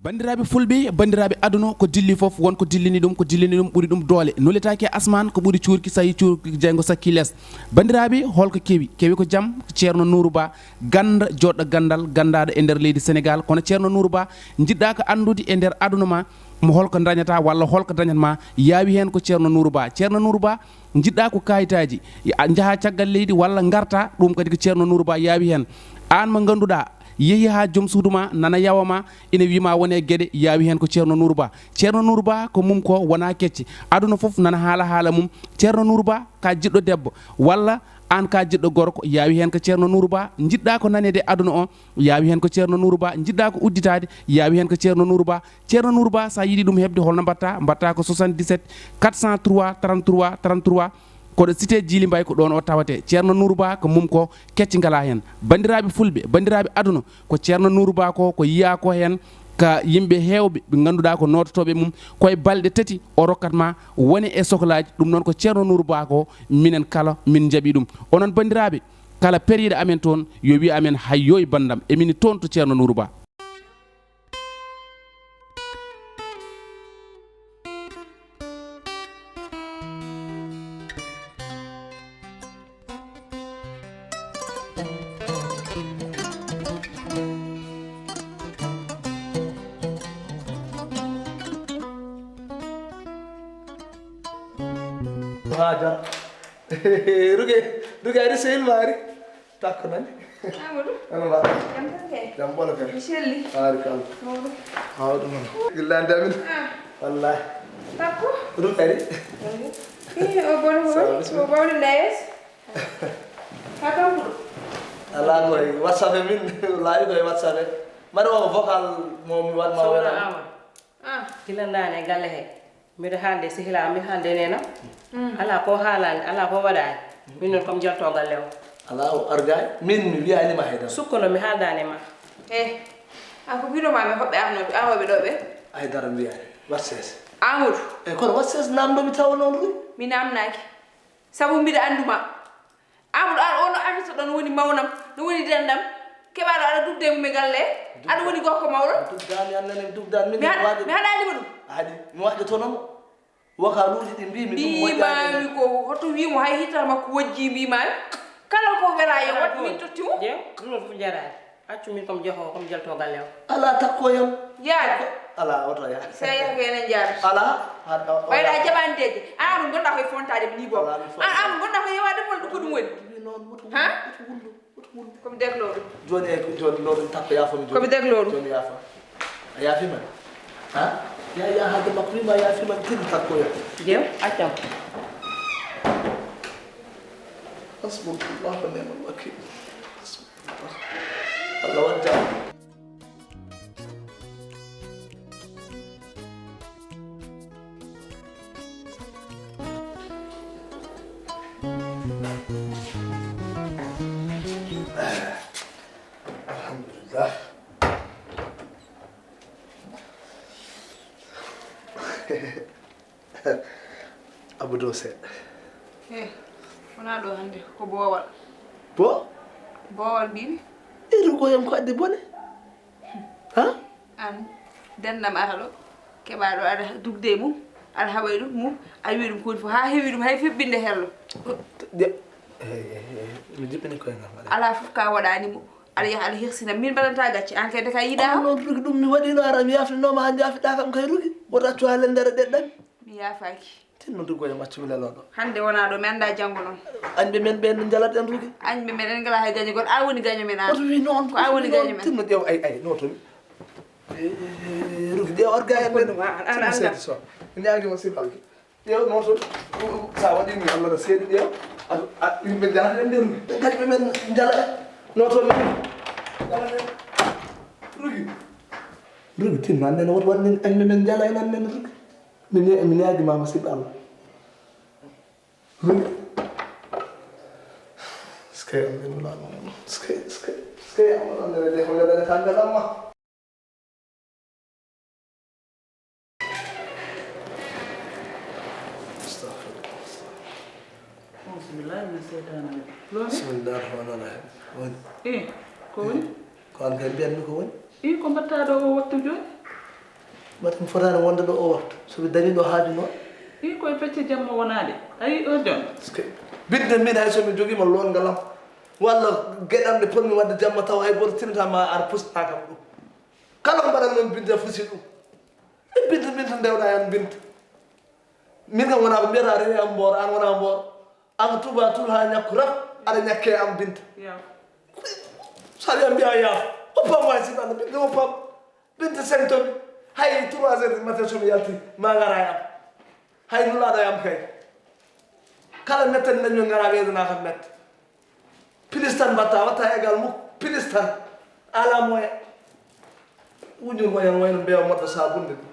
bandiraɓe fulɓe bandiraɓe aduna ko dilli foof wonko dillini ɗum ɓuuri ɗum doole nolletaki asman ko ɓuuri cuurki so yi cuurki jeygo sakki less bandiraɓe holko kewi ko jaam ceerno Nourou Ba ganda joɗɗo gandal gandaɗo e nder leydi Sénégal kono ceerno Nourou Ba jiɗɗa ko andude e nder aduna ma mo holko dañata walla holko dañatma yaawi hen ko ceerno Nourou Ba jiɗɗa ko kayitaji jaaha caggal leydi walla garta ɗum kadi ko ceerno Nourou Ba yaawi hen an mo ganduɗa yeehi ha joom suudu ma nana yawama ina wima wone gueɗe yaawi hen ko ceerno Nourou Ba ko mum ko wona kecce aduna foof nana haala mum ceerno Nourou Ba ka jiɗɗo debbo walla an ka jiɗɗo gorko yaawi hen ko ceerno Nourou Ba jiɗɗa ko nanede aduna o yaawi hen ko ceerno Nourou Ba jiɗɗa ko udditade yaawi hen ko ceerno Nourou Ba sa yiiɗi ɗum hebde holno mbatta ko 77 403 33 33 koɗo cité Djily Mbaye ko ɗon o tawate ceerno Nourou Ba ko mum ko kecci ngala hen bandiraɓe fulɓe bandiraɓe aduna ko ceerno Nourou Ba ko yiya ko hen ka yimɓe hewɓe ɓe ganduɗa ko nototoɓe mum koye balɗe tati o rokkatma woni e sohlaji ɗum noon ko ceerno Nourou Ba ko minen kala min jaaɓi ɗum onon bandiraɓe kala période amen toon yo wi amen hayyo e bandam emini toon to ceerno Nourou Ba. Hajar. Ruge ari sel mari. Takko nani. Amadou. Ano ba? Jam tan kay. Jam bolo kay. Micheli. Ari kal. Hawdu non. Gillan damin. Wallahi. Takko. Ruge ari. O bon ho. O bon les. Hakam. Ala ko WhatsApp min live ko WhatsApp. Maro vocal mom wat ma wala. Gillan dane galle he. Mbiɗo haalde sihila mi haalde nena ala ko haalani ala ko waɗani min noon comme jeltogal lew ala o argay min mi wiyanima haydara sukkono mi haaldanima an ko ɓiɗoma mi hoɓɓe amoɓe ɗo ɓe haydara mbiyani watses Amadou kono watses namdomi tawa noon ruy mi namnaki saabu mbiɗa anduma Amadou an ono artiste ɗo no woni mawnam no woni dendam keɓaɗo aɗa dubde mum e galle aɗa woni gorko mawɗo dubdani annene dubdani min mi haɗanima ɗum haadi mi waɗde to noon wakaluuji ɗi mbimi ɗum mbimami ko hoto wimo hay hitar makko wojji mbimami kala ko wela yo wat min tottimo jew ɗum ɗon fof jarani accu min comme jehowo comme jeltogal lew ala takkoyam yaade ala oto ya sa yaha ko enen jaarata ala ɓayɗa jaɓandeje an aɗum gonɗa koye fontade mi libo an aɗum gonɗa ko yewade bolɗo ko ɗum woni ha komi deglo ɗum joni e joni ɗo ɗum takko yafami joni komi deglo ɗum joni yafa a yafima ha ya haalde makko wima yafima tiri takkoya jew accam hasbunallah wa ni'mal wakil Allah wajja alhamdulillah Amadou seeɗa wona ɗo hannde ko boowal boowal mbimi iru koyam ko addi bone ha an dendam ata ɗo keɓaɗo aɗa dugde e mum aɗa haɓay ɗum mum a wi ɗum koni fof ha heewi ɗum hay febbinde hello mi jippini koyngal ala fof ka waɗanimo aɗa yaha aɗa hirsina min mbaɗanta gacce an kadi ka yiɗa noon rugi ɗum mi waɗino ara mi yafninoma ha jafiɗa kam kay rugi woto accu ha lendere ɗeɗɗami mi yafaki tinno dugoye maccumi leloɗo hande wona ɗo mi anda janggo noon añɓe men ɓe no jalaɗen rugi añɓe men en ngala hay gaño goto an woni gaño men an oto wi noon ko an woni gaño men tinno ƴeew ay notomi rugi ƴeew arga hen nden seedi so mi ñaguima sibalki ƴeew noto sa waɗimi allah no seedi ƴeew yimɓe jalata en nde rugi gañɓe men jala en notomi jalaɗen rugi tinno annen woto waɗni añɓe men jala en annen rugi mi ñaguima musidɗo allah rugi skay alhamdulillah skay amadou de ko yodane tan gaɗamma bismillah rahman rahim ko woni ko an kay mbiyanmi ko woni ko mbatta ɗo o wattu joni mbaɗi fotani wonde ɗo o waktu somi dañi ɗo haaju noon i koye fecce jamma wonade ayi o jon bidde min hay somi joguima longalam walla gueɗam ɗe potmi wadde jamma taw hay goto tinatama ar pusɗakam ɗum kala ko mbaɗat noon binte fusi ɗum e binte ndewɗa hen binte min kam wona ko mbiyata rewi am mboor an wona mboor an tuba tul ha ñakku raf aɗa ñakke am binte sa wiya mbiya yaaf oppam way sitande binte oppam binte 5 tonnes hay 3 heures du matin somi yalti ma gara yam hay nulaɗo yam kay kala mettani dañmi gara weydana kam mette pilis tan mbatta watta égal mukk pilis tan ala moyen wujur moyen wayno mbewa moɗɗo sabunde ɗum